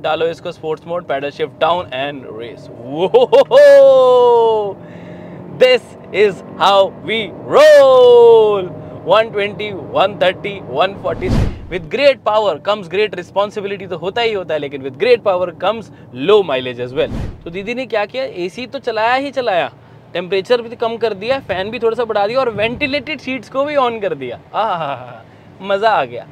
डालो इसको sports mode, paddle shift down and race. This is how we roll. 120, 130, 140। With great power comes great responsibility, तो होता ही होता है, लेकिन with great power comes low mileage as well. तो दीदी ने क्या किया, एसी तो चलाया ही चलाया, टेम्परेचर भी कम कर दिया, फैन भी थोड़ा सा बढ़ा दिया और वेंटिलेटेड सीट्स को भी ऑन कर दिया। मज़ा आ गया।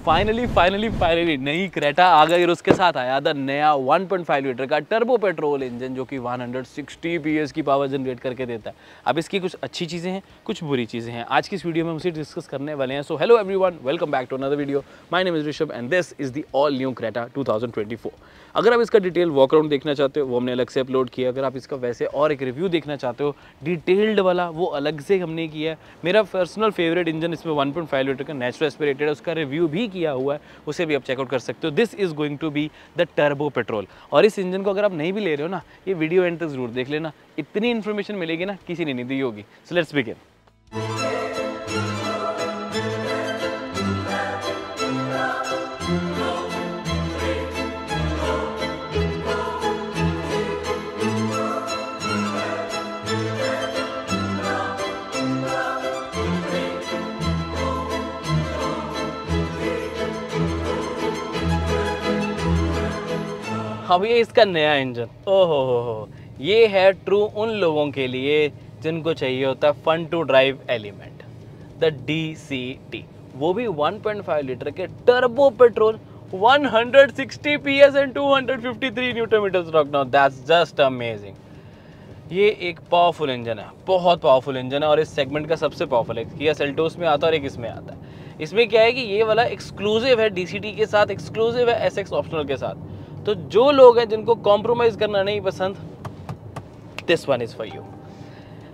फाइनली नई क्रेटा आ गई और उसके साथ आया था नया 1.5 लीटर का टर्बो पेट्रोल इंजन, जो कि 160 PS की पावर जनरेट करके देता है। अब इसकी कुछ अच्छी चीज़ें हैं, कुछ बुरी चीज़ें हैं। आज की इस वीडियो में हम उसे डिस्कस करने वाले हैं। So hello everyone, welcome back to another video. My name is Rishabh and this is the all new Creta 2024। अगर आप इसका डिटेल वॉक अराउंड देखना चाहते हो, वो हमने अलग से अपलोड किया। अगर आप इसका वैसे और एक रिव्यू देखना चाहते हो डिटेल्ड वाला, वो अलग से हमने किया है। मेरा पर्सनल फेवरेट इंजन इसमें 1.5 लीटर का नेचुरल एस्पिरेटेड है, उसका रिव्यू भी किया हुआ है, उसे भी आप चेकआउट कर सकते हो। This is going to be the turbo petrol. और इस इंजन को अगर आप नहीं भी ले रहे हो ना, ये वीडियो एंड तक जरूर देख लेना, इतनी इन्फॉर्मेशन मिलेगी ना, किसी ने नहीं दी होगी। So let's begin. अब ये इसका नया इंजन, ओहो, ये है ट्रू उन लोगों के लिए जिनको चाहिए होता है fun to drive element, the DCT, वो भी 1.5 लीटर के turbo petrol, 160 PS and 253 newton metre torque. Now that's just amazing. ये एक पावरफुल इंजन है, बहुत पावरफुल इंजन है और इस सेगमेंट का सबसे पावरफुल है। किया सेल्टोस में आता है और एक इसमें आता है। इसमें क्या है कि ये वाला एक्सक्लूसिव है DCT के साथ, एक्सक्लूसिव है SX ऑप्शनल के साथ। तो जो लोग हैं जिनको कॉम्प्रोमाइज करना नहीं पसंद, this one is for you.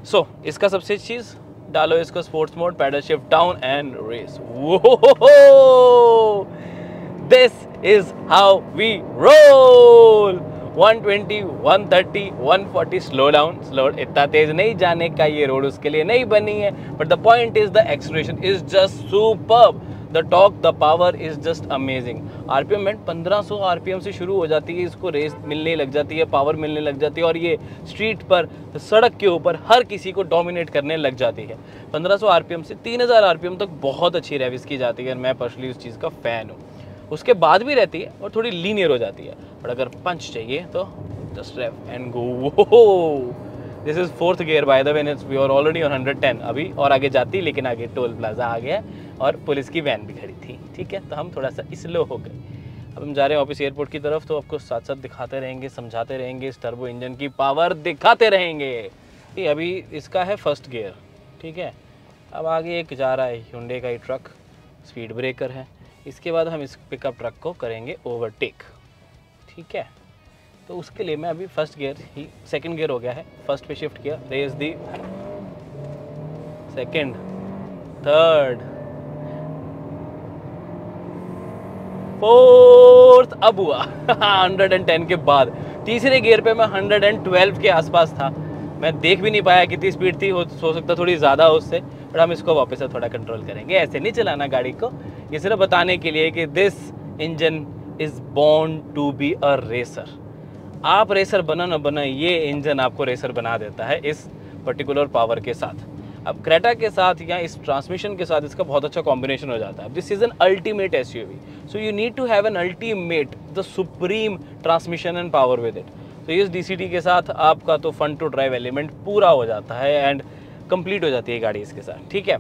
So इसका सबसे चीज, डालो इसको sports mode, paddle shift down and race. This is how we roll. 120, 130, 140, slow down, slow, इतना तेज नहीं जाने का, ये रोड उसके लिए नहीं बनी है। But the point is the acceleration is just superb, the torque, the power is just amazing. RPM में 1500 RPM से शुरू हो जाती है, इसको रेस मिलने लग जाती है, पावर मिलने लग जाती है और ये स्ट्रीट पर, सड़क के ऊपर हर किसी को डोमिनेट करने लग जाती है। 1500 RPM से 3000 RPM तक बहुत अच्छी रेविस की जाती है। मैं पर्सनली उस चीज़ का फ़ैन हूँ। उसके बाद भी रहती है और थोड़ी लीनियर हो जाती है, बट अगर पंच चाहिए तो just rev and go. This is 4th gear by the way, we are already on 110 अभी, और आगे जाती, लेकिन आगे टोल प्लाजा आ गया और पुलिस की वैन भी खड़ी थी, ठीक है, तो हम थोड़ा सा स्लो हो गए। अब हम जा रहे हैं ऑफिस एयरपोर्ट की तरफ, तो आपको साथ साथ दिखाते रहेंगे, समझाते रहेंगे, इस टर्बो इंजन की पावर दिखाते रहेंगे। ये अभी इसका है 1st गियर, ठीक है। अब आगे एक जा रहा है Hyundai का ही ट्रक, स्पीड ब्रेकर है। इसके बाद हम इस पिकअप ट्रक को करेंगे ओवरटेक, ठीक है। तो उसके लिए मैं अभी 1st गियर ही, 2nd गियर हो गया है, 1st पे शिफ्ट किया, रेस दी, 2nd, 3rd, 4th, अब हुआ 110 के बाद। 3रे गियर पे मैं 112 के आसपास था। मैं देख भी नहीं पाया कितनी स्पीड थी, हो सकता थोड़ी ज़्यादा हो उससे, पर हम इसको वापस से थोड़ा कंट्रोल करेंगे। ऐसे नहीं चलाना गाड़ी को, ये सिर्फ बताने के लिए कि this engine is born to be a racer. आप रेसर बनो ना बनो, ये इंजन आपको रेसर बना देता है इस पर्टिकुलर पावर के साथ। अब क्रेटा के साथ या इस ट्रांसमिशन के साथ इसका बहुत अच्छा कॉम्बिनेशन हो जाता है। This is an ultimate SUV, so you need to have an ultimate, the supreme transmission and power with it. तो इस DCT के साथ आपका तो फन टू ड्राइव एलिमेंट पूरा हो जाता है एंड कंप्लीट हो जाती है गाड़ी इसके साथ, ठीक है।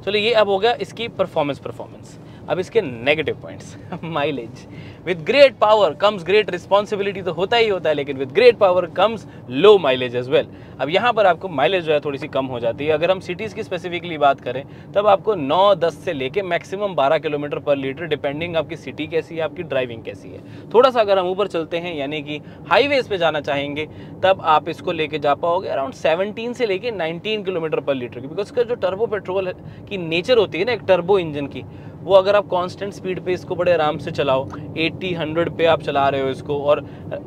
चलो ये अब हो गया इसकी परफॉर्मेंस। अब इसके negative points, mileage. With great power comes great responsibility, तो होता ही होता है, लेकिन with great power comes low mileage as well. अब यहाँ पर आपको माइलेज जो है थोड़ी सी कम हो जाती है। अगर हम सिटीज़ की स्पेसिफिकली बात करें, तब आपको 9-10 से लेके मैक्सिमम 12 किलोमीटर पर लीटर, डिपेंडिंग आपकी सिटी कैसी है, आपकी ड्राइविंग कैसी है। थोड़ा सा अगर हम ऊपर चलते हैं, यानी कि हाईवेज पे जाना चाहेंगे, तब आप इसको लेके जा पाओगे अराउंड 17 से लेके 19 किलोमीटर पर लीटर की। बिकॉज का जो टर्बो पेट्रोल की नेचर होती है ना एक टर्बो इंजन की, वो अगर आप कांस्टेंट स्पीड पे इसको बड़े आराम से चलाओ, 80-100 पे आप चला रहे हो इसको और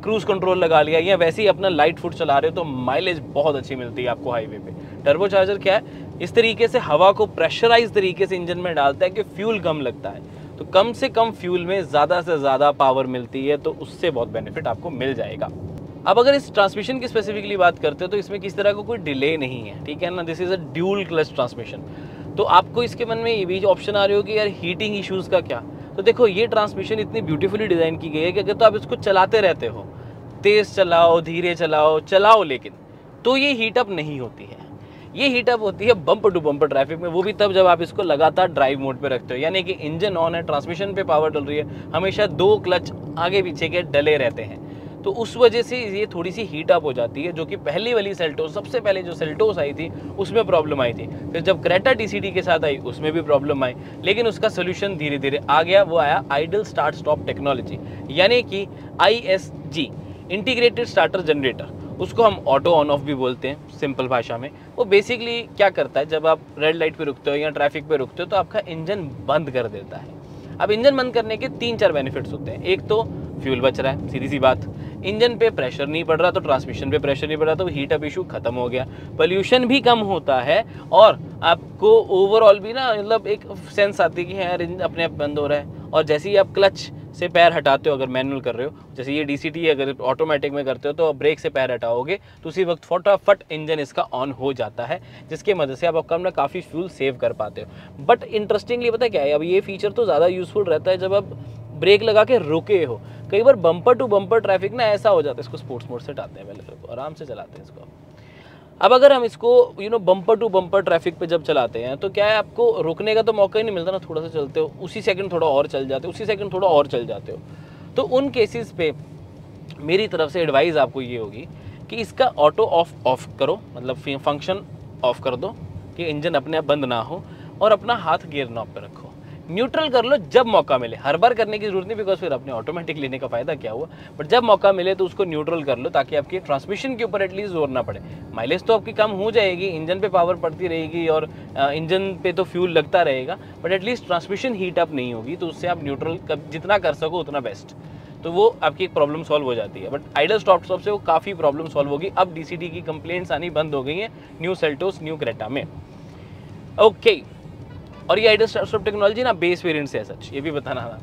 क्रूज कंट्रोल लगा लिया, या वैसे ही अपना लाइट फुट चला रहे हो, तो माइलेज बहुत अच्छी मिलती है आपको हाईवे पे। टर्बो चार्जर क्या है, इस तरीके से हवा को प्रेशराइज तरीके से इंजन में डालता है कि फ्यूल कम लगता है। तो कम से कम फ्यूल में ज़्यादा से ज़्यादा पावर मिलती है, तो उससे बहुत बेनिफिट आपको मिल जाएगा। अब अगर इस ट्रांसमिशन की स्पेसिफिकली बात करते हो तो इसमें किसी तरह का कोई डिले नहीं है, ठीक है ना। This is a dual clutch transmission. तो आपको इसके मन में ये भी ऑप्शन आ रही हो कि यार हीटिंग इश्यूज़ का क्या, तो देखो ये ट्रांसमिशन इतनी ब्यूटीफुली डिज़ाइन की गई है कि अगर तो आप इसको चलाते रहते हो, तेज़ चलाओ धीरे चलाओ लेकिन, तो ये हीटअप नहीं होती है। ये हीटअप होती है बम्पर टू बम्पर ट्रैफिक में, वो भी तब जब आप इसको लगातार ड्राइव मोड पे रखते हो, यानी कि इंजन ऑन है, ट्रांसमिशन पे पावर डल रही है, हमेशा 2 क्लच आगे पीछे के डले रहते हैं, तो उस वजह से ये थोड़ी सी हीटअप हो जाती है, जो कि पहली वाली सेल्टोस, सबसे पहले जो सेल्टोस आई थी उसमें प्रॉब्लम आई थी। फिर जब क्रेटा DCT के साथ आई उसमें भी प्रॉब्लम आई, लेकिन उसका सोल्यूशन धीरे धीरे आ गया। वो आया आइडल स्टार्ट स्टॉप टेक्नोलॉजी, यानी कि ISG, इंटीग्रेटेड स्टार्टर जनरेटर। उसको हम ऑटो ऑन ऑफ भी बोलते हैं सिंपल भाषा में। वो बेसिकली क्या करता है, जब आप रेड लाइट पे रुकते हो या ट्रैफिक पे रुकते हो तो आपका इंजन बंद कर देता है। अब इंजन बंद करने के 3-4 बेनिफिट्स होते हैं। एक तो फ्यूल बच रहा है, सीधी सी बात, इंजन पे प्रेशर नहीं पड़ रहा तो ट्रांसमिशन पे प्रेशर नहीं पड़ रहा, तो हीट अप इशू खत्म हो गया, पोल्यूशन भी कम होता है, और आपको ओवरऑल भी ना मतलब एक सेंस आती है कि यार इंजन अपने आप बंद हो रहा है। और जैसे ही आप क्लच से पैर हटाते हो, अगर मैनुअल कर रहे हो, जैसे ये DCT अगर ऑटोमेटिक में करते हो तो ब्रेक से पैर हटाओगे तो उसी वक्त फटाफट इंजन इसका ऑन हो जाता है, जिसके मदद से आप अपना काफ़ी फ्यूल सेव कर पाते हो। बट इंटरेस्टिंगली पता क्या है, अब ये फीचर तो ज़्यादा यूजफुल रहता है जब आप ब्रेक लगा के रुके हो। कई बार बम्पर टू बम्पर ट्रैफिक ना ऐसा हो जाता है, इसको स्पोर्ट्स मोड से हटाते हैं, पहले आराम से चलाते हैं इसको। अब अगर हम इसको बम्पर टू बम्पर ट्रैफिक पे जब चलाते हैं तो क्या है, आपको रुकने का तो मौका ही नहीं मिलता ना, थोड़ा सा चलते हो उसी सेकंड थोड़ा और चल जाते हो, उसी सेकंड थोड़ा और चल जाते हो। तो उन केसेस पे मेरी तरफ से एडवाइस आपको ये होगी कि इसका ऑटो ऑफ करो, मतलब फंक्शन ऑफ कर दो कि इंजन अपने आप बंद ना हो, और अपना हाथ गियर नॉब पे रखो, न्यूट्रल कर लो जब मौका मिले। हर बार करने की जरूरत नहीं, बिकॉज फिर अपने ऑटोमेटिक लेने का फायदा क्या हुआ, बट जब मौका मिले तो उसको न्यूट्रल कर लो, ताकि आपकी ट्रांसमिशन के ऊपर एटलीस्ट जोर ना पड़े। माइलेज तो आपकी कम हो जाएगी, इंजन पे पावर पड़ती रहेगी और इंजन पे तो फ्यूल लगता रहेगा, but at least transmission heat up नहीं होगी, तो उससे आप न्यूट्रल जितना कर सको उतना बेस्ट, तो वो आपकी एक प्रॉब्लम सॉल्व हो जाती है। बट आइडल स्टॉप से वो काफ़ी प्रॉब्लम सॉल्व होगी। अब DCT की कंप्लेंट्स आनी बंद हो गई हैं न्यू सेल्टोस न्यू क्रेटा में। ओके, और ये आइडल स्टॉप टेक्नोलॉजी ना बेस वेरिएंट से है सच, ये भी बताना था।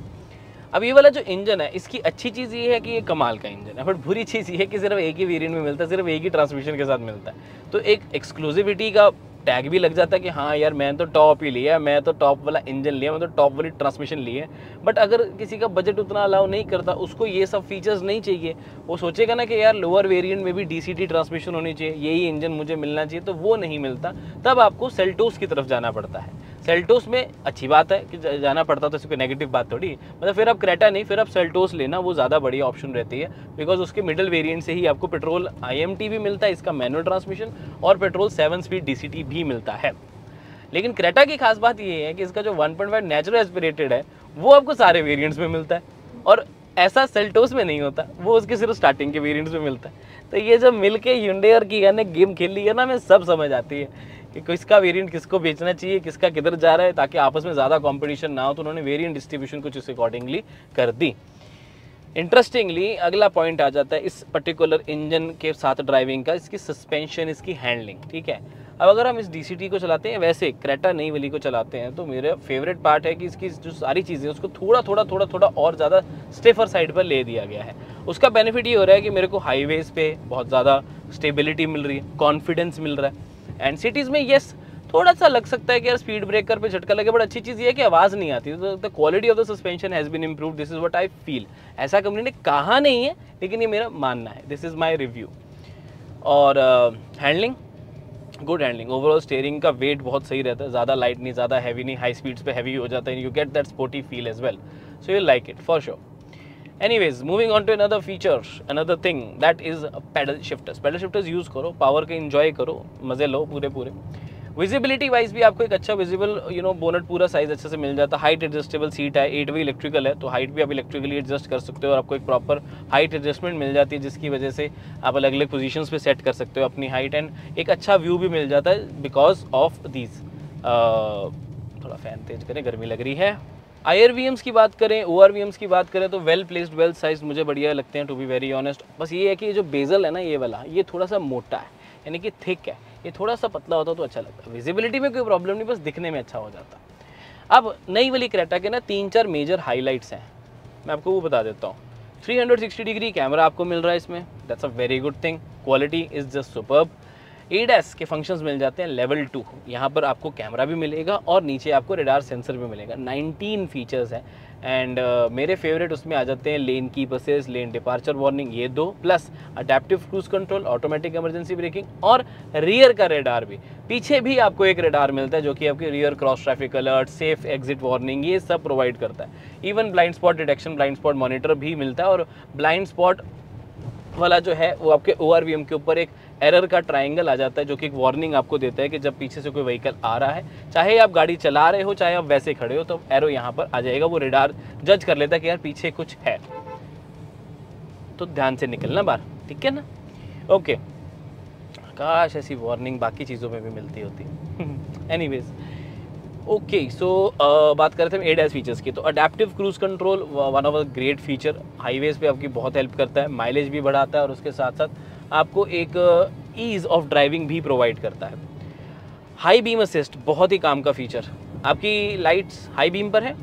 अब ये वाला जो इंजन है, इसकी अच्छी चीज़ ये है कि ये कमाल का इंजन है, बट बुरी चीज़ ये है कि सिर्फ एक ही वेरिएंट में मिलता है, सिर्फ एक ही ट्रांसमिशन के साथ मिलता है। तो एक एक्सक्लूसिविटी का टैग भी लग जाता है कि हाँ यार मैं तो टॉप ही लिया, मैं तो टॉप वाला इंजन लिया, मैं तो टॉप वाली ट्रांसमिशन ली है। बट अगर किसी का बजट उतना अलाउ नहीं करता, उसको ये सब फीचर्स नहीं चाहिए, वो सोचेगा ना कि यार लोअर वेरिएंट में भी DCT ट्रांसमिशन होनी चाहिए, यही इंजन मुझे मिलना चाहिए, तो वो नहीं मिलता। तब आपको सेल्टोस की तरफ जाना पड़ता है। सेल्टोस में अच्छी बात है कि जाना पड़ता, तो इसकी नेगेटिव बात थोड़ी, मतलब फिर आप क्रेटा नहीं, फिर आप सेल्टोस लेना, वो ज़्यादा बढ़िया ऑप्शन रहती है, बिकॉज उसके मिडिल वेरिएंट से ही आपको पेट्रोल IMT भी मिलता है, इसका मैनुअल ट्रांसमिशन, और पेट्रोल 7 स्पीड DCT भी मिलता है। लेकिन क्रेटा की खास बात ये है कि इसका जो 1.5 नेचुरल एस्पिरेटेड है वो आपको सारे वेरिएंट्स में मिलता है, और ऐसा सेल्टोस में नहीं होता, वो उसके सिर्फ स्टार्टिंग के वेरिएंट्स में मिलता है। तो ये जब मिलके hyundai और किया ने गेम खेल ली है ना, मैं सब समझ आती है कि किसका वेरिएंट किसको बेचना चाहिए, किसका किधर जा रहा है, ताकि आपस में ज़्यादा कंपटीशन ना हो। तो उन्होंने वेरिएंट डिस्ट्रीब्यूशन कुछ इस अकॉर्डिंगली कर दी। इंटरेस्टिंगली अगला पॉइंट आ जाता है इस पर्टिकुलर इंजन के साथ ड्राइविंग का, इसकी सस्पेंशन, इसकी हैंडलिंग, ठीक है। अब अगर हम इस DCT को चलाते हैं, वैसे क्रेटा नई वाली को चलाते हैं, तो मेरा फेवरेट पार्ट है कि इसकी जो सारी चीज़ें उसको थोड़ा थोड़ा और ज़्यादा स्टेफर साइड पर ले दिया गया है। उसका बेनिफिट ये हो रहा है कि मेरे को हाईवेज़ पे बहुत ज़्यादा स्टेबिलिटी मिल रही है, कॉन्फिडेंस मिल रहा है। एंड सिटीज़ में येस थोड़ा सा लग सकता है कि यार स्पीड ब्रेकर पे झटका लगे, बट अच्छी चीज़ ये है कि आवाज़ नहीं आती, तो the quality of the suspension has been improved, this is what I feel. ऐसा कंपनी ने कहा नहीं है, लेकिन ये मेरा मानना है, दिस इज़ माई रिव्यू। और handling, good handling, overall steering का वेट बहुत सही रहता है, ज़्यादा लाइट नहीं, ज़्यादा हैवी नहीं, हाई स्पीड्स पे हैवी हो जाता है, you get that sporty feel as well, so you like it for sure. Anyways, moving on to another feature, another thing that is pedal shifters. Pedal shifters use करो, power के enjoy करो, मज़े लो पूरे। Visibility wise भी आपको एक अच्छा visible bonnet पूरा साइज अच्छे से मिल जाता है। हाइट एडजस्टेबल सीट है, 8 वे इलेक्ट्रिकल है, तो हाइट भी आप इलेक्ट्रिकली एडजस्ट कर सकते हो, और आपको एक प्रॉपर हाइट एडजस्टमेंट मिल जाती है, जिसकी वजह से आप अलग अलग पोजीशंस पे सेट कर सकते हो अपनी हाइट, एंड एक अच्छा व्यू भी मिल जाता है बिकॉज ऑफ दीज। थोड़ा फैन तेज करें, गर्मी लग रही है। IRVMs की बात करें, ORVMs की बात करें, तो वेल प्लेस्ड, वेल साइज मुझे बढ़िया लगते हैं, टू बी वेरी ऑनेस्ट। बस ये है कि ये जो बेजल है ना, ये वाला, ये थोड़ा सा मोटा है, यानी कि थिक है, ये थोड़ा सा पतला होता तो अच्छा लगता है। विजिबिलिटी में कोई प्रॉब्लम नहीं, बस दिखने में अच्छा हो जाता। अब नई वाली क्रेटा के ना 3-4 मेजर हाईलाइट्स हैं, मैं आपको वो बता देता हूँ। 360 डिग्री कैमरा आपको मिल रहा है इसमें, that's a very good thing, quality is just superb. ADAS के फंक्शंस मिल जाते हैं लेवल 2, यहाँ पर आपको कैमरा भी मिलेगा और नीचे आपको रेडार सेंसर भी मिलेगा। 19 फीचर्स हैं एंड मेरे फेवरेट उसमें आ जाते हैं lane keep assist, lane departure warning, ये 2, plus adaptive cruise control, automatic emergency breaking और रियर का रेडार भी। पीछे भी आपको एक रेडार मिलता है जो कि आपके rear cross traffic alert, safe exit warning, ये सब प्रोवाइड करता है। Even blind spot detection, blind spot monitor भी मिलता है, और ब्लाइंड स्पॉट वाला जो है वो आपके ORVM के ऊपर एक एरर का ट्रायंगल आ जाता है जो कि एक वार्निंग आपको देता है कि जब पीछे से कोई व्हीकल आ रहा है, चाहे आप गाड़ी चला रहे हो चाहे आप वैसे खड़े हो, तो एरो यहाँ पर आ जाएगा, वो रेडार जज कर लेता है कि यार पीछे कुछ है, तो ध्यान से निकलना बाहर, ठीक है ना। ओके, काश ऐसी वार्निंग बाकी चीज़ों में भी मिलती होती। एनीवेज, ओके, सो बात कर रहे थे हम ADAS फीचर्स की, तो adaptive cruise control one of the great feature, highways पे आपकी बहुत हेल्प करता है, माइलेज भी बढ़ाता है और उसके साथ साथ आपको एक ईज़ ऑफ ड्राइविंग भी प्रोवाइड करता है। हाई बीम असिस्ट बहुत ही काम का फीचर, आपकी लाइट्स हाई बीम पर है,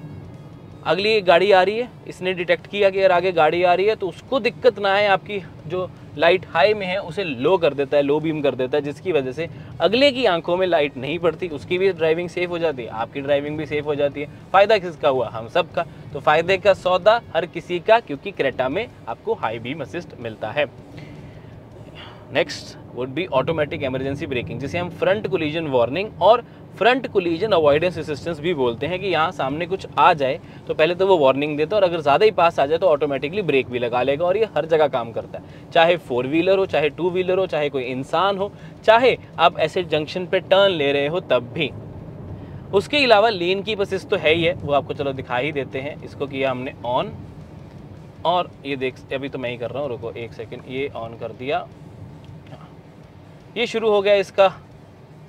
अगली गाड़ी आ रही है, इसने डिटेक्ट किया कि अगर आगे गाड़ी आ रही है तो उसको दिक्कत ना आए, आपकी जो लाइट हाई में है उसे लो कर देता है, लो बीम कर देता है, जिसकी वजह से अगले की आंखों में लाइट नहीं पड़ती, उसकी भी ड्राइविंग सेफ हो जाती है, आपकी ड्राइविंग भी सेफ हो जाती है। फ़ायदा किसका हुआ? हम सब का। तो फ़ायदे का सौदा हर किसी का, क्योंकि क्रेटा में आपको हाई बीम असिस्ट मिलता है। Next would be automatic emergency breaking, जिसे हम फ्रंट कोलिजन वार्निंग और फ्रंट कोलिजन अवॉइडेंस असिस्टेंस भी बोलते हैं, कि यहाँ सामने कुछ आ जाए तो पहले तो वो वार्निंग देता है और अगर ज़्यादा ही पास आ जाए तो ऑटोमेटिकली ब्रेक भी लगा लेगा, और ये हर जगह काम करता है, चाहे 4 व्हीलर हो, चाहे 2 व्हीलर हो, चाहे कोई इंसान हो, चाहे आप ऐसे जंक्शन पे टर्न ले रहे हो तब भी। उसके अलावा लेन कीप असिस्ट तो है ही है, वो आपको चलो दिखा ही देते हैं। इसको किया हमने ऑन, और ये देख, अभी तो मैं ही कर रहा हूँ, रुको 1 सेकेंड, ये ऑन कर दिया, ये शुरू हो गया इसका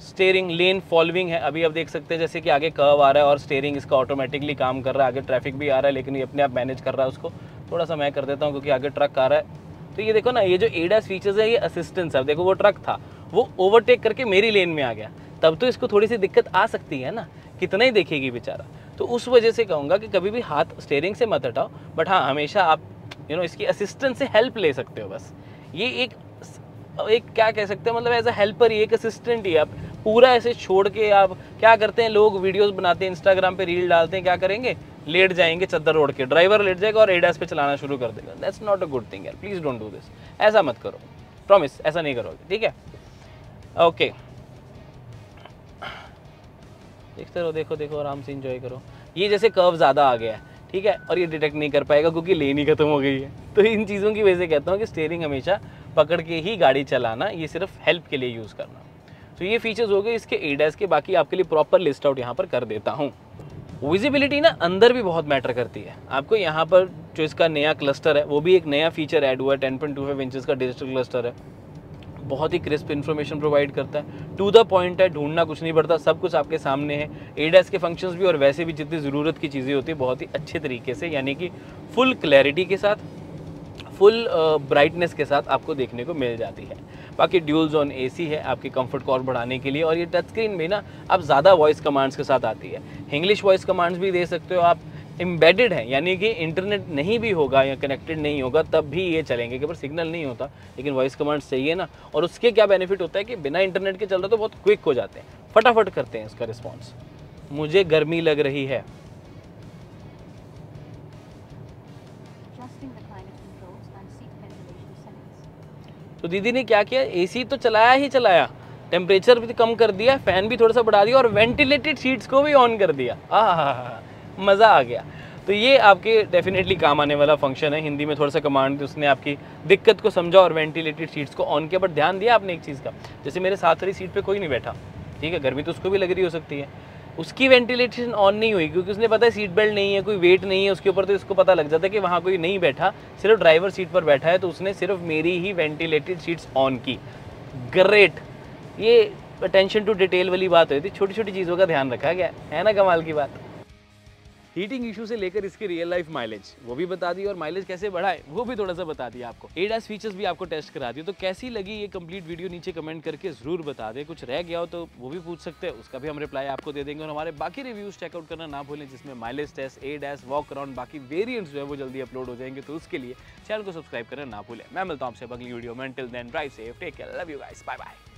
स्टीयरिंग, लेन फॉलोइंग है। अभी आप देख सकते हैं जैसे कि आगे कर्व आ रहा है और स्टीयरिंग इसका ऑटोमेटिकली काम कर रहा है, आगे ट्रैफिक भी आ रहा है लेकिन ये अपने आप मैनेज कर रहा है उसको। थोड़ा सा मैं कर देता हूँ क्योंकि आगे ट्रक आ रहा है। तो ये देखो ना, ये जो ADAS फीचर्स है ये असिस्टेंस है। देखो वो ट्रक था, वो ओवरटेक करके मेरी लेन में आ गया, तब तो इसको थोड़ी सी दिक्कत आ सकती है ना, कितना ही देखेगी बेचारा। तो उस वजह से कहूँगा कि कभी भी हाथ स्टीयरिंग से मत हटाओ, बट हाँ हमेशा आप इसकी असिस्टेंस से हेल्प ले सकते हो। बस ये एक क्या कह सकते हैं, मतलब एज अ हेल्पर ही, एक असिस्टेंट ही। आप पूरा ऐसे छोड़ के आप क्या करते हैं, लोग वीडियोस बनाते हैं, इंस्टाग्राम पे रील डालते हैं, क्या करेंगे, लेट जाएंगे चद्दर ओढ़ के, ड्राइवर लेट जाएगा और ADAS पे चलाना शुरू कर देगा। That's not a good thing यार, प्लीज़ डोंट डू दिस, ऐसा मत करो, प्रॉमिस ऐसा नहीं करोगे, ठीक है। ओके, देखते रहो, देखो देखो, आराम से इंजॉय करो। ये जैसे कर्व ज़्यादा आ गया है, ठीक है, और ये डिटेक्ट नहीं कर पाएगा क्योंकि लेन ही खत्म हो गई है। तो इन चीज़ों की वजह से कहता हूँ कि स्टीयरिंग हमेशा पकड़ के ही गाड़ी चलाना, ये सिर्फ हेल्प के लिए यूज़ करना। तो ये फीचर्स हो गए इसके ADAS के, बाकी आपके लिए प्रॉपर लिस्ट आउट यहाँ पर कर देता हूँ। विजिबिलिटी ना अंदर भी बहुत मैटर करती है। आपको यहाँ पर जो इसका नया क्लस्टर है वो भी एक नया फीचर ऐड हुआ है, 10.25 इंचेस का डिजिटल क्लस्टर है, बहुत ही क्रिस्प इन्फॉर्मेशन प्रोवाइड करता है, टू द पॉइंट है, ढूंढना कुछ नहीं पड़ता, सब कुछ आपके सामने है। ADAS के फंक्शंस भी और वैसे भी जितनी ज़रूरत की चीज़ें होती है बहुत ही अच्छे तरीके से, यानी कि फुल क्लैरिटी के साथ, फुल ब्राइटनेस के साथ आपको देखने को मिल जाती है। बाकी ड्यूल जोन AC है आपके कंफर्ट को और बढ़ाने के लिए, और ये टच स्क्रीन में ना अब ज़्यादा वॉइस कमांड्स के साथ आती है। इंग्लिश वॉइस कमांड्स भी दे सकते हो आप, एम्बेडेड है, यानी कि इंटरनेट नहीं भी होगा या कनेक्टेड नहीं होगा तब भी ये चलेंगे, कि पर सिग्नल नहीं होता लेकिन वॉइस कमांड्स चाहिए ना। और उसके क्या बेनिफिट होता है कि बिना इंटरनेट के चल रहा तो बहुत क्विक हो जाते हैं, फटाफट करते हैं इसका रिस्पॉन्स। मुझे गर्मी लग रही है, तो दीदी ने क्या किया, AC तो चलाया ही चलाया, टेम्परेचर भी कम कर दिया, फ़ैन भी थोड़ा सा बढ़ा दिया और वेंटिलेटेड सीट्स को भी ऑन कर दिया। मज़ा आ गया। तो ये आपके डेफिनेटली काम आने वाला फंक्शन है। हिंदी में थोड़ा सा कमांड थी, उसने आपकी दिक्कत को समझा और वेंटिलेटेड सीट्स को ऑन किया। बट ध्यान दिया आपने एक चीज़ का, जैसे मेरे साथ वाली सीट पे कोई नहीं बैठा, ठीक है, गर्मी तो उसको भी लग रही हो सकती है, उसकी वेंटिलेशन ऑन नहीं हुई क्योंकि उसने पता है सीट बेल्ट नहीं है, कोई वेट नहीं है उसके ऊपर, तो इसको पता लग जाता है कि वहाँ कोई नहीं बैठा, सिर्फ ड्राइवर सीट पर बैठा है, तो उसने सिर्फ मेरी ही वेंटिलेटेड सीट्स ऑन की। ग्रेट, ये अटेंशन टू डिटेल वाली बात हुई थी, छोटी छोटी चीज़ों का ध्यान रखा गया है ना, कमाल की बात। हीटिंग इशू से लेकर इसकी रियल लाइफ माइलेज वो भी बता दी और माइलेज कैसे बढ़ाए वो भी थोड़ा सा बता दिया आपको। ADAS फीचर्स भी आपको टेस्ट करा दिए। तो कैसी लगी ये कंप्लीट वीडियो नीचे कमेंट करके जरूर बता दें। कुछ रह गया हो तो वो भी पूछ सकते हैं, उसका भी हम रिप्लाई आपको दे देंगे। और हमारे बाकी रिव्यूज चेकआउट करना ना भूलें, जिसमें mileage test, ADAS, walk around, बाकी वेरिएंट्स जो है वो जल्दी अपलोड हो जाएंगे। तो उसके लिए चैनल को सब्सक्राइब करना ना भूलें। मैं मिलता हूं आपसे अगली वीडियो में। Until then, drive safe, take care, love you guys, bye bye।